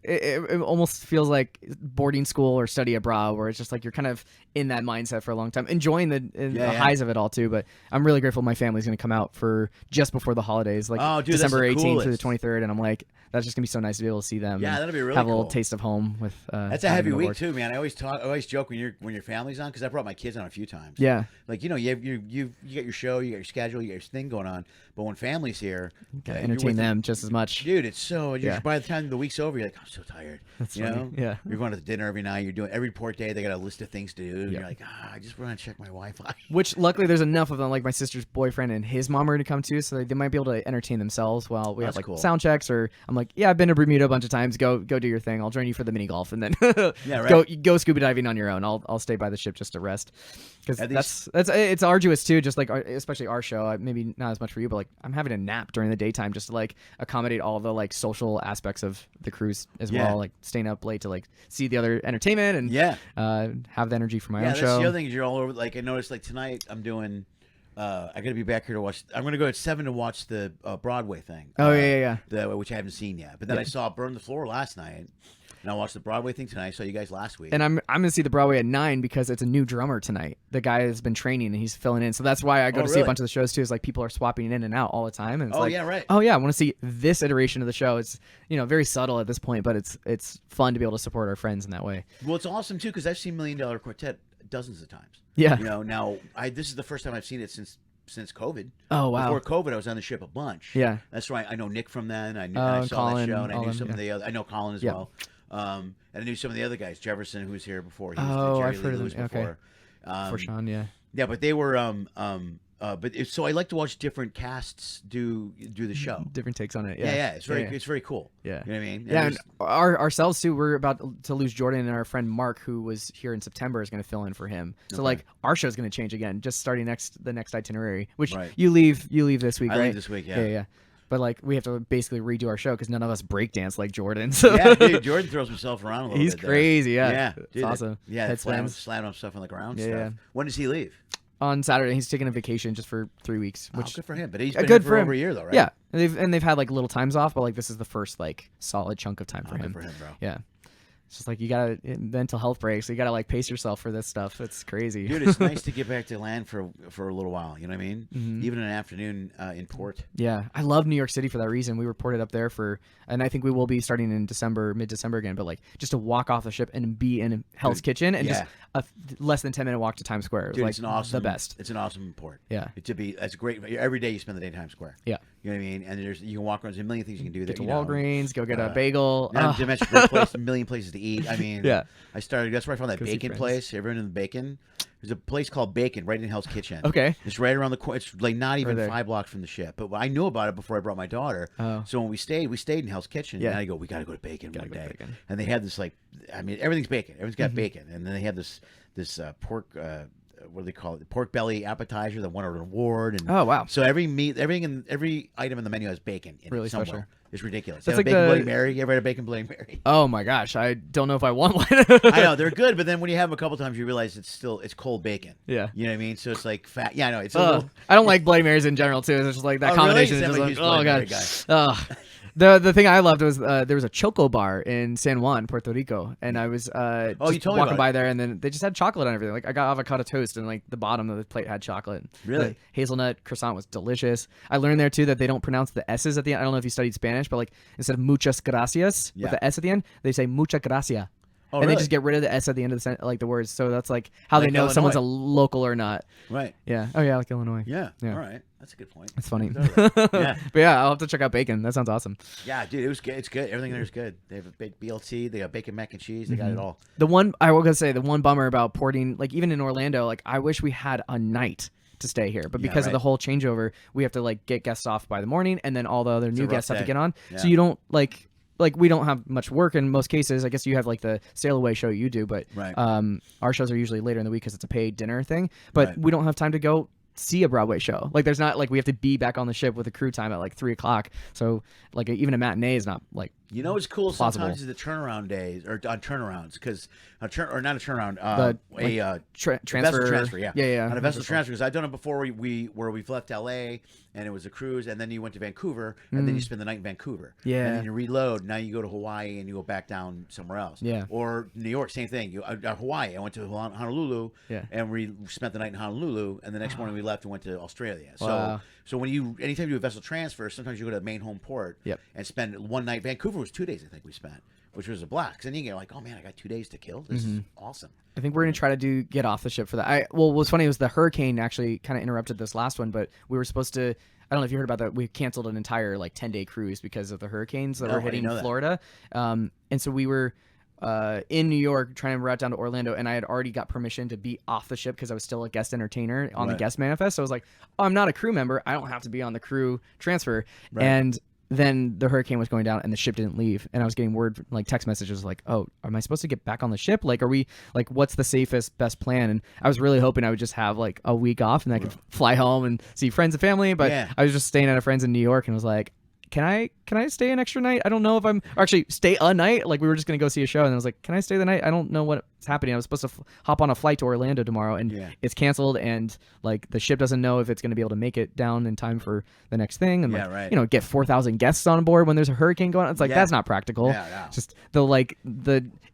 it almost feels like boarding school or study abroad, where it's just like you're kind of in that mindset for a long time, enjoying the highs of it all too. But I'm really grateful my family's going to come out for just before the holidays, like Oh, dude, that's December the 18th through the coolest. 23rd, and I'm like, that's just gonna be so nice to be able to see them. Yeah, and that'll be really have a little cool. taste of home with. That's a having heavy to week work. too, man. I always joke when your family's on, because I brought my kids on a few times. Yeah, Like you got your show, you got your schedule, you got your thing going on. But when family's here, gotta you're entertain with them just as much. Dude, it's so. Yeah. By the time the week's over, you're like, I'm so tired. That's you funny. know? Yeah. You're going to dinner every night. You're doing every report day. They got a list of things to do. And Yeah. you're like, I just want to check my Wi-Fi. Which luckily there's enough of them. Like my sister's boyfriend and his mom are going to come too, so they might be able to entertain themselves while we have That's like cool. sound checks. Or I'm like, yeah, I've been to Bermuda a bunch of times. Go do your thing. I'll join you for the mini golf, and then Yeah, right. go scuba diving on your own. I'll stay by the ship just to rest, because At that's it's arduous too. Just like especially our show, maybe not as much for you, but like I'm having a nap during the daytime just to like accommodate all the like social aspects of the cruise as Yeah. well. Like staying up late to like see the other entertainment and Yeah. have the energy for my Yeah, own that's show. the other thing is you're all over. Like I noticed, like tonight I'm doing. I got to be back here to watch. I'm going to go at 7 to watch the Broadway thing. Oh, yeah. Which I haven't seen yet. But then I saw Burn the Floor last night, and I watched the Broadway thing tonight. I saw you guys last week. And I'm gonna see the Broadway at 9 because it's a new drummer tonight. The guy has been training and he's filling in, so that's why I go to see a really? bunch of the shows too. Is like people are swapping in and out all the time, and it's like, yeah, right. oh yeah, I want to see this iteration of the show. It's very subtle at this point, but it's fun to be able to support our friends in that way. Well, it's awesome too because I've seen $1 Million Quartet dozens of times. Yeah. Now this is the first time I've seen it since COVID. Oh wow. Before COVID, I was on the ship a bunch. Yeah. That's right. I know Nick from then. I saw Colin, that show, and I all knew them, some yeah. of the other. I know Colin as Yeah. well. And I knew some of the other guys. Jefferson, who was here before. He was Oh, Jerry I've heard of Lee them. Lewis Okay. before. For Sean, yeah. Yeah, but they were so I like to watch different casts do the show. Different takes on it. Yeah, it's very Yeah. it's very cool. Yeah. You know what I mean? Yeah, and there's- ourselves too. We're about to lose Jordan, and our friend Mark, who was here in September, is going to fill in for him. So Okay. like our show's going to change again, just starting the next itinerary. Which Right. you leave this week, I right? leave this week, yeah. Yeah. But like we have to basically redo our show because none of us breakdance like Jordan. So yeah, dude, Jordan throws himself around a little he's bit there. crazy. Yeah, Yeah, it's dude, awesome. Yeah, Head slams. slamming stuff on the ground. Yeah, Stuff. yeah. When does he leave? On Saturday, he's taking a vacation just for 3 weeks, which Good for him. But he's good been here for for him. over a year though, right? Yeah, and they've had like little times off, but like this is the first like solid chunk of time for Good him. for him, bro. Yeah. It's just like you gotta mental health breaks. So you gotta like pace yourself for this stuff. It's crazy. Dude, it's nice to get back to land for a little while. You know what I mean? Mm-hmm. Even an afternoon in port. Yeah, I love New York City for that reason. We reported up there and I think we will be starting in mid-December again. But like just to walk off the ship and be in Hell's Kitchen and just a less than 10-minute walk to Times Square. It was Dude, like it's an awesome, the best. It's an awesome port. Yeah. That's great. Every day you spend the day in Times Square. Yeah. You know what I mean? And you can walk around. There's a million things you can do. Get that, to Walgreens, go get a bagel. Not to mention great place, a million places to eat. I mean, Yeah. that's where I found that bacon place. Everyone in the bacon. There's a place called Bacon right in Hell's Kitchen. Okay. It's right around the corner. It's like not even there. 5 blocks from the ship. But I knew about it before I brought my daughter. Oh. So when we stayed in Hell's Kitchen. Yeah. And I go, we got to go to Bacon one day. Bacon. And they had this everything's bacon. Everything's got bacon. And then they had this pork. What do they call it? Pork belly appetizer that won an award. And Oh, wow. So every item in the menu has bacon in Really it somewhere. special. It's ridiculous. That's They have like bacon the- Bloody Mary. You ever had a bacon Bloody Mary? Oh my gosh, I don't know if I want one. I know they're good, but then when you have them a couple times, you realize it's cold bacon. Yeah. You know what I mean? So it's like fat. Yeah, I know. It's a little. I don't like Bloody Marys in general too. It's just like that Oh, combination really? is I'm just a like, huge oh Bloody god. Mary guy. The thing I loved was there was a Choco bar in San Juan, Puerto Rico, and I was you just told me walking about by it. there, and then they just had chocolate on everything. Like I got avocado toast, and like the bottom of the plate had chocolate. Really? The hazelnut croissant was delicious. I learned there too that they don't pronounce the S's at the end. I don't know if you studied Spanish, but like instead of muchas gracias Yeah. with the S at the end, they say mucha gracia. Oh, and really? they just get rid of the S at the end of the words. So that's like how Like they know if someone's a Illinois. local or not. Right. Yeah. Oh yeah, like Illinois. Yeah. Yeah. All right. That's a good point. It's funny. Totally. Yeah. But yeah, I'll have to check out Bacon. That sounds awesome. Yeah, dude, it was good. It's good. Everything there is good. They have a big BLT. They got bacon mac and cheese. They got it all. The one I was gonna say, the one bummer about porting, like even in Orlando, like I wish we had a night to stay here, but Yeah, because of right. the whole changeover, we have to like get guests off by the morning, and then all the other new rough guests have to day. get on. Yeah. So you don't like we don't have much work in most cases. I guess you have like the sail away show you do, but Right. our shows are usually later in the week because it's a paid dinner thing. But Right. we don't have time to go see a Broadway show. Like there's not like we have to be back on the ship with a crew time at like 3:00. So like even a matinee is not like You know what's cool plausible. sometimes is the turnaround days or on turnarounds because or not a turnaround transfer. vessel transfer Yeah. on a vessel transfer because I've done it before where we've left LA and it was a cruise and then you went to Vancouver and then you spend the night in Vancouver Yeah. and then you reload now you go to Hawaii and you go back down somewhere else Yeah. or New York same thing Hawaii I went to Honolulu Yeah. and we spent the night in Honolulu and the next morning we left and went to Australia Wow. so when anytime you do a vessel transfer sometimes you go to the main home port Yep. and spend one night. Vancouver was 2 days, I think we spent, which was a blast. Because then you get like, oh man, I got 2 days to kill. This is awesome. I think we're gonna try to get off the ship for that. What's funny was the hurricane actually kind of interrupted this last one, but we were supposed to. I don't know if you heard about that. We canceled an entire like 10-day cruise because of the hurricanes that No, were I hitting didn't know that. Florida. And so we were in New York trying to route down to Orlando, and I had already got permission to be off the ship because I was still a guest entertainer on the Right. guest manifest. So I was like, oh, I'm not a crew member. I don't have to be on the crew transfer. Right. And then the hurricane was going down and the ship didn't leave, and I was getting word like text messages like, oh, am I supposed to get back on the ship? Like, are we like, what's the safest best plan? And I was really hoping I would just have like a week off and I could fly home and see friends and family, but Yeah. I was just staying at a friend's in New York and was like, can I stay an extra night? I don't know if I'm or actually stay a night. Like we were just gonna go see a show, and I was like, can I stay the night? I don't know what's happening. I was supposed to hop on a flight to Orlando tomorrow, and Yeah. it's canceled. And like the ship doesn't know if it's gonna be able to make it down in time for the next thing. And Yeah, like, right. you know, get 4,000 guests on board when there's a hurricane going on. It's like Yeah. that's not practical. Yeah. Just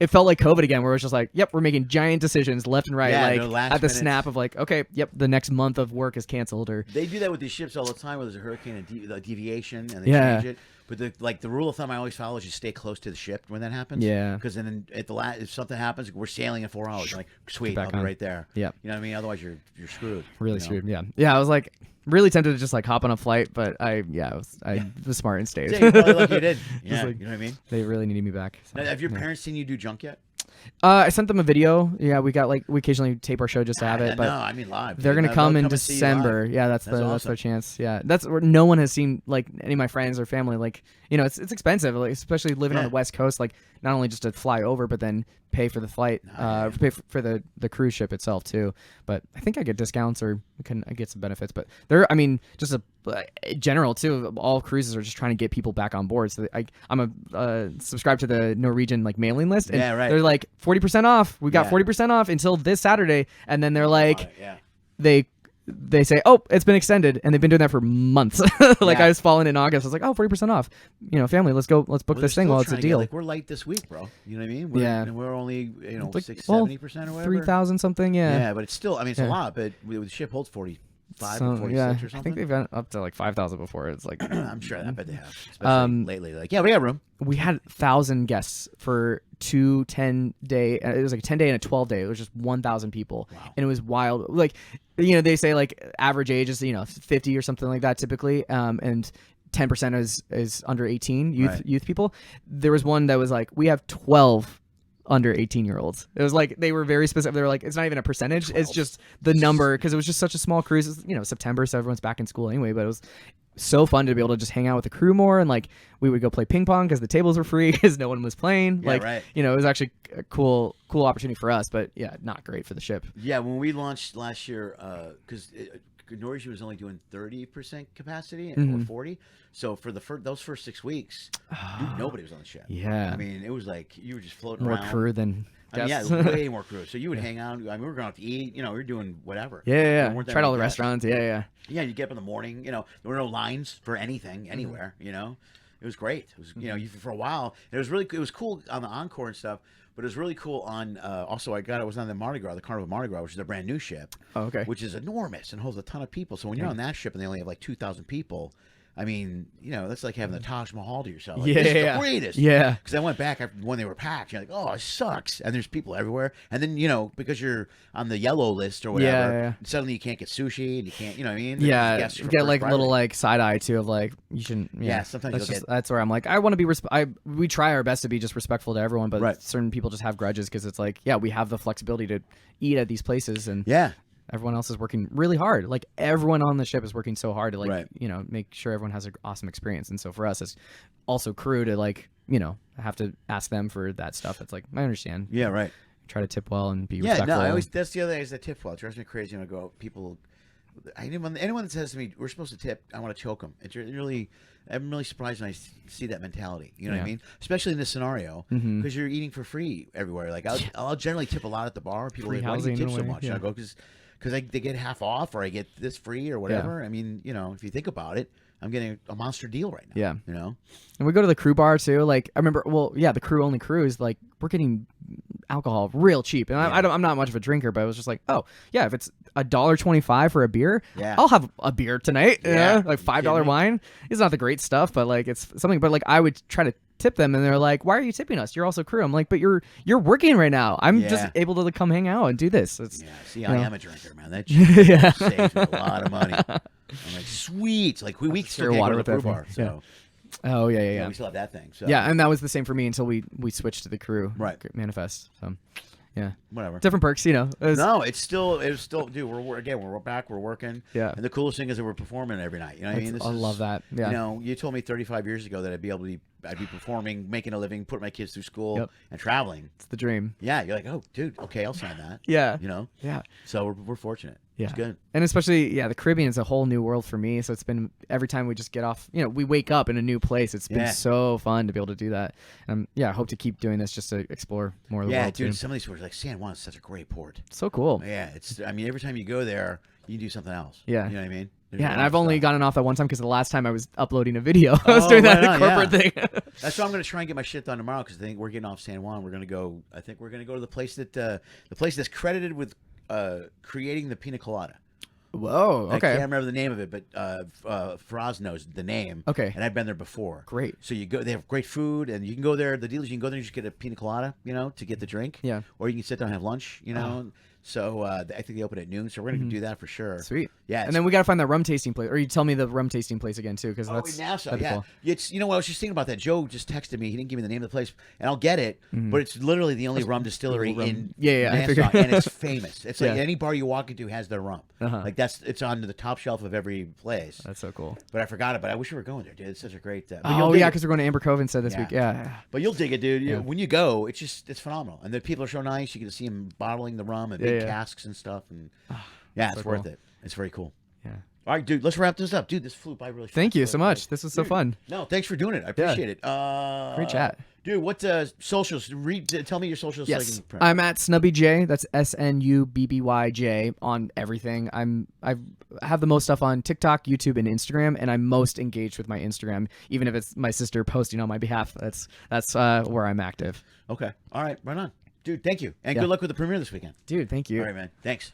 it felt like COVID again, where it was just like, yep, we're making giant decisions left and right, Yeah, like no last at the minute. snap of like, okay, yep, the next month of work is canceled, or They do that with these ships all the time where there's a hurricane and a deviation and they Yeah. change it. But the rule of thumb I always follow is you stay close to the ship when that happens. Yeah. Because then at the last, if something happens, we're sailing in 4 hours. You're like, sweet, back I'll be on. right there. Yep. You know what I mean? Otherwise, you're screwed. really you know? screwed. Yeah. I was like really tempted to just like hop on a flight, but I was smart and stayed. Yeah, you're probably lucky you did. Yeah, like- you know what I mean? They really needed me back. So, Now, have your yeah. parents seen you do junk yet? I sent them a video. Yeah, we occasionally tape our show just to have it, but no, I mean live. they're gonna They'll come in and see you live. December. Yeah, that's That's that's awesome. their chance. Yeah, that's where no one has seen like any of my friends or family. Like it's expensive, like, especially living on Yeah. the West Coast. Like not only just to fly over, but then pay for the flight, pay for the cruise ship itself too. But I think I get discounts or I get some benefits. But just general too. All cruises are just trying to get people back on board. So I'm subscribed to the Norwegian like mailing list, and Yeah, right. they're like 40% off. We got Yeah. 40% off until this Saturday, and then they're like Yeah. they say, oh, it's been extended, and they've been doing that for months. Like Yeah. I was falling in August. I was like, oh, 40% off. Family, let's book Well, this they're thing still while it's a trying to get, deal. like, we're light this week, bro. You know what I mean? And we're only Like, 70% or whatever. 3,000 something, yeah. Yeah, but it's still. I mean, it's Yeah. a lot. But the ship holds 45 So, or 46 yeah, or I something. think they've gone up to like 5,000 before. It's like I'm sure. I bet they have. Especially lately. Like, yeah, we got room. we had 1,000 guests for 2 10-day. It was like a 10-day and a 12-day. It was just 1,000 people, and it was wild. Like, they say like average age is 50 or something like that typically, and 10% is under 18 youth people. There was one that was like, we have 12 under 18-year-olds. It was like they were very specific. They were like, it's not even a percentage. 12. It's just the number, because it was just such a small cruise. It was, September, so everyone's back in school anyway. But it was so fun to be able to just hang out with the crew more, and like we would go play ping pong because the tables were free because no one was playing. It was actually a cool opportunity for us. But yeah, not great for the ship. Yeah, when we launched last year, because Norwegian was only doing 30% capacity or 40. So for those first 6 weeks, dude, nobody was on the ship. Yeah, I mean, it was like you were just floating more around. crew than. Yeah, way more crew. So you would hang out. I mean, we were going out to eat. We were doing whatever. Yeah. Tried all the restaurants. Yeah. Yeah, you get up in the morning. There were no lines for anything anywhere. It was great. It was for a while. It was cool on the Encore and stuff. But it was really cool on. Also, it was on the Mardi Gras, the Carnival Mardi Gras, which is a brand new ship. Oh, okay. Which is enormous and holds a ton of people. So when you're on that ship and they only have like 2,000 people. I mean, that's like having the Taj Mahal to yourself. Like, this is the greatest. Yeah. Because I went back when they were packed. You're like, oh, it sucks. And there's people everywhere. And then, because you're on the yellow list or whatever, suddenly you can't get sushi and you can't, you know what I mean? Yeah. You get like a little like side eye too of like, you shouldn't. Yeah. Sometimes that's where I'm like, I want to be, we try our best to be just respectful to everyone, but certain people just have grudges because it's like, we have the flexibility to eat at these places. And everyone else is working really hard. Like everyone on the ship is working so hard to make sure everyone has an awesome experience. And so for us, it's also crew to have to ask them for that stuff. It's like, I understand. Yeah, right. Try to tip well and be respectful. Yeah, no, that's the other thing is the tip well. It drives me crazy when I go, anyone that says to me, we're supposed to tip, I want to choke them. I'm really surprised when I see that mentality. You know what I mean? Especially in this scenario, because you're eating for free everywhere. Like I'll generally tip a lot at the bar. People are like, why do you tip so much? And I go, because they get half off or I get this free or whatever. I mean, if you think about it, I'm getting a monster deal right now. Yeah. And we go to the crew bar too. Like I remember, the crew only cruise, like we're getting alcohol real cheap. And I'm not much of a drinker, but I was just like, oh yeah, if it's $1.25 for a beer, I'll have a beer tonight. Yeah. Like $5 wine. It's not the great stuff, but like it's something. But like I would try to tip them and they're like, why are you tipping us? You're also crew. I'm like, but you're working right now. I'm just able to come hang out and do this. I am a drinker, man. That saves me a lot of money. I'm like, sweet. Like we still can't go to the crew bar. So. Oh yeah. We still have that thing. So. Yeah, and that was the same for me until we switched to the crew manifest. So yeah, whatever. Different perks, No, it's still, dude. We're back. We're working. Yeah. And the coolest thing is that we're performing every night. You know what I mean? I love that. Yeah. You told me 35 years ago that I'd be performing, making a living, putting my kids through school, and traveling. It's the dream. Yeah. You're like, oh, dude. Okay, I'll sign that. Yeah. Yeah. So we're fortunate. Yeah. It's good. And especially, the Caribbean is a whole new world for me. So it's been every time we just get off, we wake up in a new place. It's been so fun to be able to do that. And I hope to keep doing this just to explore more of the world. Yeah, dude. Too. Some of these ports, like San Juan, is such a great port. So cool. Yeah. Every time you go there, you can do something else. Yeah. You know what I mean? And I've only gotten off that one time because the last time I was uploading a video, I was doing that corporate thing. That's why I'm going to try and get my shit done tomorrow because I think we're getting off San Juan. We're going to go. I think we're going to go to the place that's credited with creating the pina colada. Whoa, okay. I can't remember the name of it, but Faraz knows the name. Okay. And I've been there before. Great. So you go, they have great food, and you can go there. The deal is you can go there and just get a pina colada, to get the drink. Yeah. Or you can sit down and have lunch, So I think they open at noon, so we're going to do that for sure. Sweet. Yeah. And then we got to find that rum tasting place. Or you tell me the rum tasting place again, too, because that's in Nassau, cool. It's, I was just thinking about that. Joe just texted me. He didn't give me the name of the place, and I'll get it, but it's literally the only rum distillery in Nassau, and it's famous. It's like any bar you walk into has their rum. Like it's on the top shelf of every place. That's so cool. But I forgot it, but I wish we were going there, dude. It's such a great... because we're going to Amber Cove instead this week. Yeah. But you'll dig it, dude. When you go, it's phenomenal. And the people are so nice. You get to see them bottling the rum and big casks and stuff, and it's worth it. It's very cool. Yeah. All right, dude. Let's wrap this up, dude. This flew by really fast. Thank you so much. This was so fun. No, thanks for doing it. I appreciate it. Great chat, dude. What socials? Tell me your socials. Yes, so I'm at SnubbyJ. That's SNUBBYJ on everything. I have the most stuff on TikTok, YouTube, and Instagram, and I'm most engaged with my Instagram, even if it's my sister posting on my behalf. That's where I'm active. Okay. All right. Right on. Dude, thank you. And good luck with the premiere this weekend. Dude, thank you. All right, man. Thanks.